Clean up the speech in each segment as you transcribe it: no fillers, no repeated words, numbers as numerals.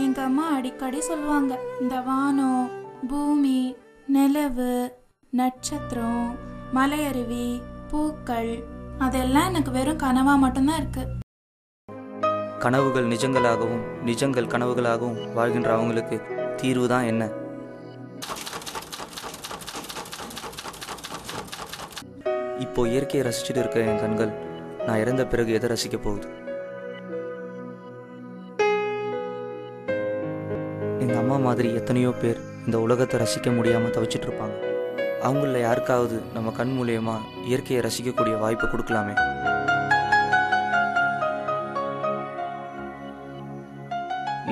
எங்க அம்மா அடிக்கடி சொல்லுவாங்க, இந்த வானம், பூமி, நிலவு, நட்சத்திரம், மலையருவி, பூக்கள் அதெல்லாம் எனக்கு வெறும் கனவா மட்டும்தான் இருக்கு. கனவுகள் நிஜங்களாகவும் நிஜங்கள் கனவுகளாகவும் வாழ்கின்ற அவங்களுக்கு தீர்வு தான் என்ன? இப்போ இயற்கையை ரசிச்சுட்டு இருக்க என் கண்கள் நான் இறந்த பிறகு எதை ரசிக்க போகுது? எங்க அம்மா மாதிரி எத்தனையோ பேர் இந்த உலகத்தை ரசிக்க முடியாம தவிச்சிட்டு இருப்பாங்க. அவங்கள யாருக்காவது நம்ம கண் மூலியமா இயற்கையை ரசிக்கக்கூடிய வாய்ப்பு கொடுக்கலாமே.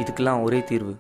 இதுக்கெல்லாம் ஒரே தீர்வு,